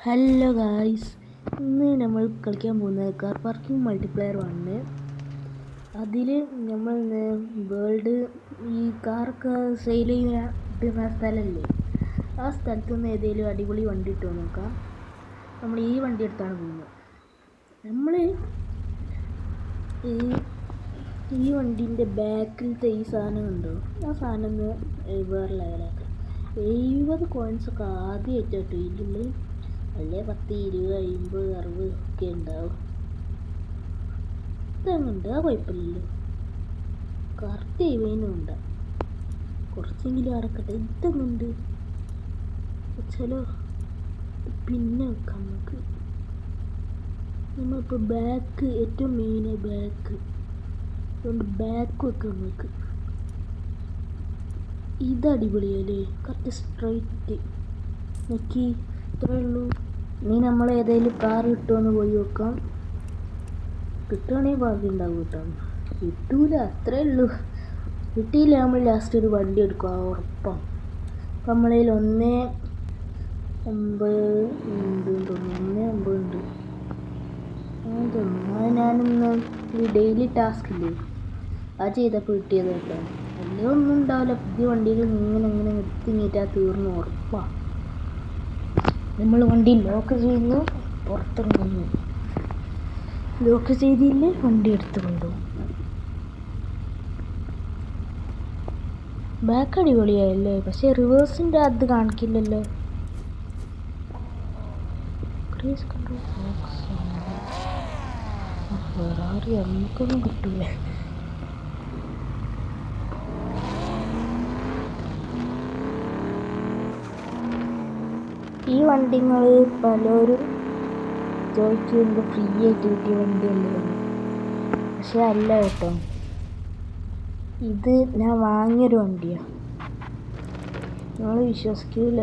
Hello guys, ഇന്ന് നമ്മൾ കളിക്കാൻ പോകുന്നത് കാർ പാർക്കിംഗ് മൾട്ടിപ്ലെയർ ആണ്. അതിൽ നമ്മൾ വേൾഡ് ഈ കാറൊക്കെ സെയിൽ ചെയ്യുന്ന സ്ഥലമല്ലേ, ആ സ്ഥലത്ത് നിന്ന് ഏതെങ്കിലും അടിപൊളി വണ്ടി ഇട്ട് നോക്കാം. നമ്മൾ ഈ വണ്ടി എടുത്താണ് പോകുന്നത്. നമ്മൾ ഈ വണ്ടീൻ്റെ ബാക്കിലത്തെ ഈ സാധനം ഉണ്ടോ, ആ സാധനം ഒന്ന് വേറെ ലെവലാക്കാം. 70 കോയിൻസൊക്കെ ആദ്യമായിട്ട് കേട്ടോ ഇതിൽ, അല്ലേ 10, 20, 50, 60 ഒക്കെ ഉണ്ടാവും. ഇതങ്ങുണ്ട്, ആ കുഴപ്പമില്ലല്ലോ. കറക്റ്റ് ചെയ്യുന്നതിനും ഉണ്ട്, കുറച്ചെങ്കിലും അടക്കട്ടെ. ഇതങ്ങുണ്ട് ചില പിന്നെ വെക്കാം നമുക്ക്. നമ്മളിപ്പോൾ ബാക്ക് ഏറ്റവും മെയിൻ ബാക്ക്, അതുകൊണ്ട് ബാക്ക് വെക്കാം നമുക്ക്. ഇത് അടിപൊളിയല്ലേ, കറക്റ്റ് സ്ട്രൈറ്റ് നോക്കി. ഇത്രയേ ഉള്ളൂ. ഇനി നമ്മൾ ഏതെങ്കിലും കാർ കിട്ടുമെന്ന് പോയി നോക്കാം. കിട്ടുകയാണെങ്കിൽ ഭാഗ്യം ഉണ്ടാവും കേട്ടോ. കിട്ടൂല, അത്രേ ഉള്ളൂ. കിട്ടിയില്ല നമ്മൾ ലാസ്റ്റ് ഒരു വണ്ടി എടുക്കുക, ഉറപ്പാണ്. അപ്പം നമ്മളതിൽ 1.50 ഉണ്ട് തോന്നുന്നു, 1.50 ഉണ്ട് തോന്നുന്നു. അത് ഞാനിന്ന് ഈ ഡെയിലി ടാസ്ക് ഇല്ലേ, അത് ചെയ്തപ്പോൾ കിട്ടിയത് കേട്ടോ. വലിയ ഒന്നും ഉണ്ടാവില്ല, പുതിയ വണ്ടികൾ ഇങ്ങനെ നിർത്തിങ്ങിട്ടാൽ തീർന്നു, ഉറപ്പാണ്. നമ്മൾ വണ്ടി ലോക്ക് ചെയ്യുന്നു, പുറത്തിറങ്ങുന്നു. ലോക്ക് ചെയ്തില്ലേ വണ്ടി എടുത്ത് കൊണ്ടുപോകും. ബാക്ക് അടിപൊളിയായല്ലേ, പക്ഷെ റിവേഴ്സിൻ്റെ അത് കാണിക്കില്ലല്ലോ. ഫെറാറി നമുക്കൊന്നും കിട്ടൂല. ഈ വണ്ടിങ്ങൾ പലരും ചോദിക്കുന്നത് ഫ്രീ ആയിട്ട് കിട്ടിയ വണ്ടിയല്ലേ, പക്ഷെ അല്ല കേട്ടോ. ഇത് ഞാൻ വാങ്ങിയൊരു വണ്ടിയാണ്, നിങ്ങൾ വിശ്വസിക്കില്ല.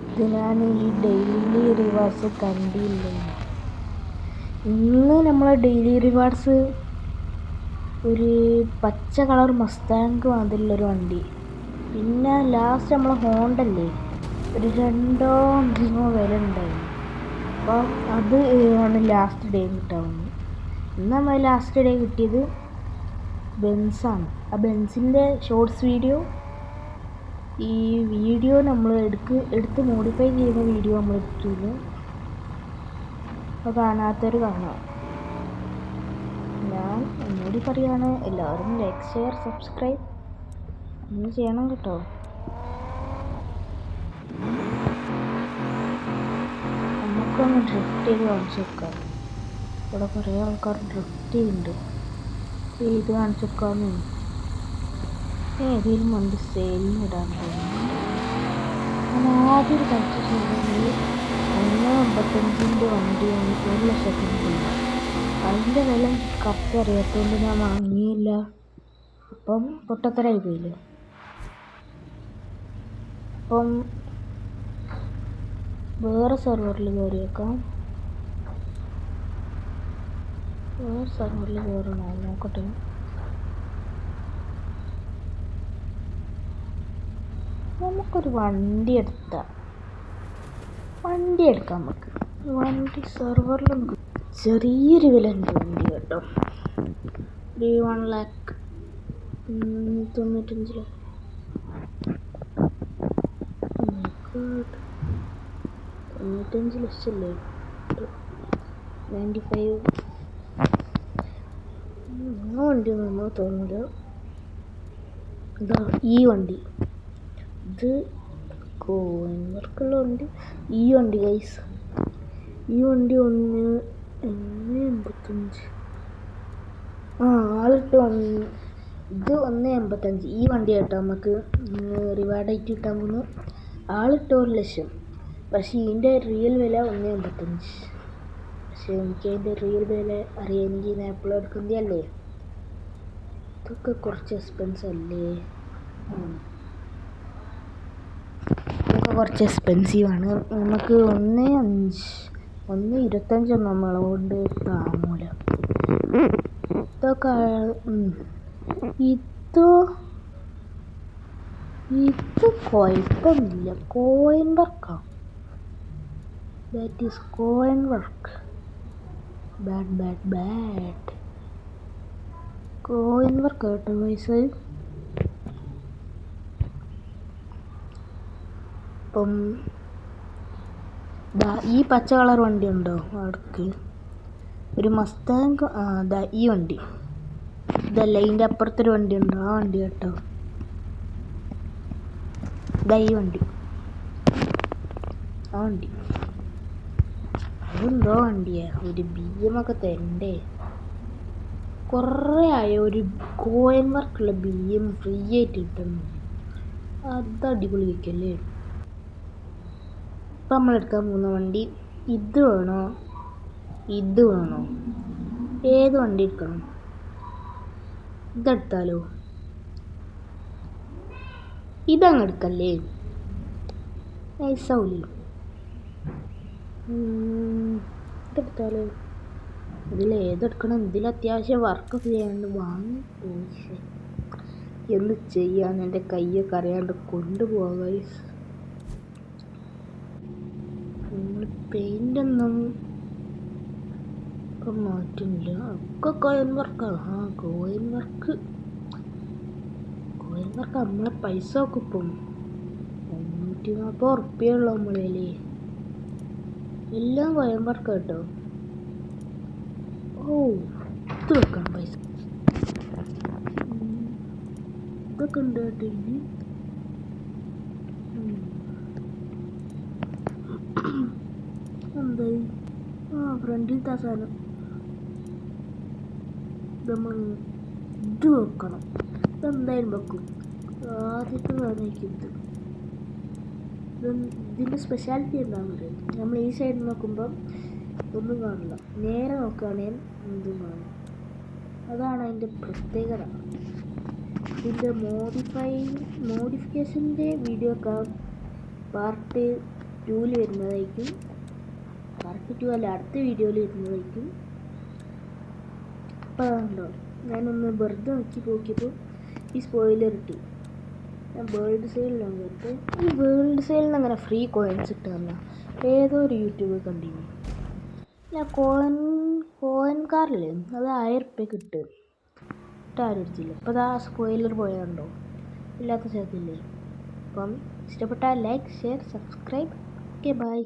ഇത് ഞാൻ ഈ ഡെയിലി റിവാർഡ്സ് കണ്ടില്ല. ഇന്ന് നമ്മളെ ഡെയിലി റിവാർഡ്സ് ഒരു പച്ച കളർ മസ്താങ്ക് മാതിരിയുള്ളൊരു വണ്ടി, പിന്നെ ലാസ്റ്റ് നമ്മളെ ഹോണ്ടല്ലേ ഒരു 2-3 വില ഉണ്ടായിരുന്നു. അപ്പോൾ അത് ആണ് ലാസ്റ്റ് ഡേ കിട്ടാവുന്നത്. ഇന്ന് നമ്മൾ ലാസ്റ്റ് ഡേ കിട്ടിയത് ബെൻസാണ്. ആ ബെൻസിൻ്റെ ഷോർട്സ് വീഡിയോ, ഈ വീഡിയോ നമ്മൾ എടുത്ത് മോഡിഫൈ ചെയ്യുന്ന വീഡിയോ നമ്മൾ എടുത്തിരുന്നു. അപ്പോൾ കാണാത്തവർ കാണാം. ഞാൻ ഒന്നുകൂടി പറയുകയാണ്, എല്ലാവരും ലൈക്ക്, ഷെയർ, സബ്സ്ക്രൈബ് ഒന്ന് ചെയ്യണം കേട്ടോ. നമുക്കൊന്ന് ഡ്രിഫ്റ്റ് ചെയ്ത് കാണിച്ചു വെക്കാം. ഇവിടെ കുറേ ആൾക്കാർ ഡ്രിഫ്റ്റ് ചെയ്യുന്നുണ്ട്. ഇത് കാണിച്ചു വെക്കാമെന്ന്. ഏതെങ്കിലും വണ്ടി സെയിലിന് ഇടാൻ തോന്നുന്നു. ഞാൻ ആദ്യം കളിച്ച ചെയ്യുന്നത് 1.55 വണ്ടി 1 ലക്ഷത്തിന് പോയി. അതിൻ്റെ വില കറക്റ്റ് അറിയാത്തതുകൊണ്ട് ഞാൻ വാങ്ങിയില്ല. അപ്പം പൊട്ടത്തരായി പോയില്ലേ. അപ്പം വേറെ സെർവറിൽ കയറി വെക്കാം. വേറെ സെർവറിൽ കയറണോ നോക്കട്ടെ. നമുക്കൊരു വണ്ടി എടുക്കാം നമുക്ക്. വണ്ടി സെർവറിലൊന്നും ചെറിയൊരു വില ഉണ്ട് വണ്ടി കേട്ടോ. ഒരു 1,95,00,000. 95 ലക്ഷമല്ലേ, 95. വണ്ടി നമ്മൾ തോന്നില്ല. ഇതാ ഈ വണ്ടി, ഇത് കോയിൻ വർക്കുള്ള വണ്ടി. ഈ വണ്ടി ഗൈസ്, ഈ വണ്ടി 1.85. ആളിട്ട് ഇത് 1.85. ഈ വണ്ടി കേട്ടോ നമുക്ക് റിവാർഡായിട്ട് കിട്ടാൻ പോകുന്നു. ആളിട്ട് 1 ലക്ഷം, പക്ഷേ ഇതിൻ്റെ റിയൽ വില 1.85. പക്ഷെ എനിക്ക് അതിൻ്റെ റിയൽ വില അറിയാമെങ്കിൽ ഞാൻ എപ്പോഴും എടുക്കുന്നതല്ലേ. ഇതൊക്കെ കുറച്ച് എക്സ്പെൻസ് അല്ലേ, ഇതൊക്കെ കുറച്ച് എക്സ്പെൻസീവാണ്. നമുക്ക് 1.25 നമ്മളെ കൊണ്ട് താങ്ങൂല. ഇതൊക്കെ ഇത് കുഴപ്പമൊന്നുമില്ല, കോയിൻ വർക്കാണ്. That is coin work. Bad coin work കേട്ടോ പൈസ. അപ്പം ഈ പച്ച കളർ വണ്ടി ഉണ്ടോ അവിടേക്ക് ഒരു മസ്താങ്. ഈ വണ്ടി ഇതല്ല, ഇതിൻ്റെ അപ്പുറത്തൊരു വണ്ടി ഉണ്ടോ, ആ വണ്ടി കേട്ടോ. ഈ വണ്ടി, ആ വണ്ടി അതെന്തോ വണ്ടിയാ, ഒരു BM ഒക്കെ തരണ്ടേ. കുറേ ആയോ ഒരു കോയിൻ വർക്കുള്ള BM ഫ്രീ ആയിട്ട് കിട്ടുന്നു. അത് അടിപൊളി വയ്ക്കല്ലേ. ഇപ്പം നമ്മളെടുക്കാൻ പോകുന്ന വണ്ടി ഇത് വേണോ ഇത് വേണോ, ഏത് വണ്ടി എടുക്കണം? ഇതെടുത്താലോ? ഇതങ്ങ് എടുക്കല്ലേ, നൈസാവൂലേ? ഇതെടുത്താലോ? ഇതിലേതെടുക്കണം? ഇതിൽ അത്യാവശ്യം വർക്കൊക്കെ ചെയ്യാണ്ട് വാങ്ങി പോയി എന്ത് ചെയ്യാൻ, എൻ്റെ കയ്യൊക്കെ അറിയാണ്ട് കൊണ്ടുപോകാം ഗൈസ്. പെയിൻ്റൊന്നും ഇപ്പം മാറ്റുന്നില്ല, ഒക്കെ കോയിൻ വർക്കാണ്. കോയിൻ വർക്ക് നമ്മളെ പൈസ ഒക്കെ ഇപ്പം 340 ഉറുപ്പ്യുള്ളൂ നമ്മളേലേ. എല്ലാം കോയിൻ വർക്ക് കേട്ടോ. ഇത് വെക്കണം പൈസ, ഇതൊക്കെ ഉണ്ട് കേട്ടോ. ഇനി എന്തായി ഫ്രണ്ടിലത്തെ സാധനം നമ്മൾ ഇത് വെക്കണം. ഇതെന്തായാലും വെക്കും. ആദ്യത്തെ സാധനമായിരിക്കും ഇതിൻ്റെ സ്പെഷ്യാലിറ്റി എന്താണെന്ന് അറിയാം. നമ്മൾ ഈ സൈഡിൽ നോക്കുമ്പം ഒന്നും കാണില്ല, നേരെ നോക്കുകയാണെങ്കിൽ എന്തും കാണും. അതാണ് അതിൻ്റെ പ്രത്യേകത. ഇതിൻ്റെ മോഡിഫിക്കേഷൻ്റെ വീഡിയോ ഒക്കെ പാർട്ട് 2 വരുന്നതായിരിക്കും. പാർട്ട് 2 അല്ല, അടുത്ത വീഡിയോയിൽ വരുന്നതായിരിക്കും. അപ്പോൾ അതുണ്ടോ, ഞാനൊന്ന് വെറുതെ നോക്കിയപ്പോൾ ഈ സ്പോയിലർ കിട്ടി. ഞാൻ വേൾഡ് സെയിലിലാണ് കേട്ടത്. ഈ വേൾഡ് സെയിലിൽ നിന്ന് അങ്ങനെ ഫ്രീ കോയിൻസ് കിട്ടുകയല്ല, ഏതോ ഒരു യൂട്യൂബ് കണ്ടിരുന്നു. ഞാൻ കോയിൻ കാറില്ലേ, അത് 1000 ഉറുപ്പ്യ കിട്ടും. ആരും എടുത്തില്ല. അപ്പോൾ ആ സ്പോയിലർ പോയതുണ്ടോ, ഇല്ലാത്ത സ്ഥലത്തില്ലേ. അപ്പം ഇഷ്ടപ്പെട്ടാൽ like, share, subscribe. Okay, by.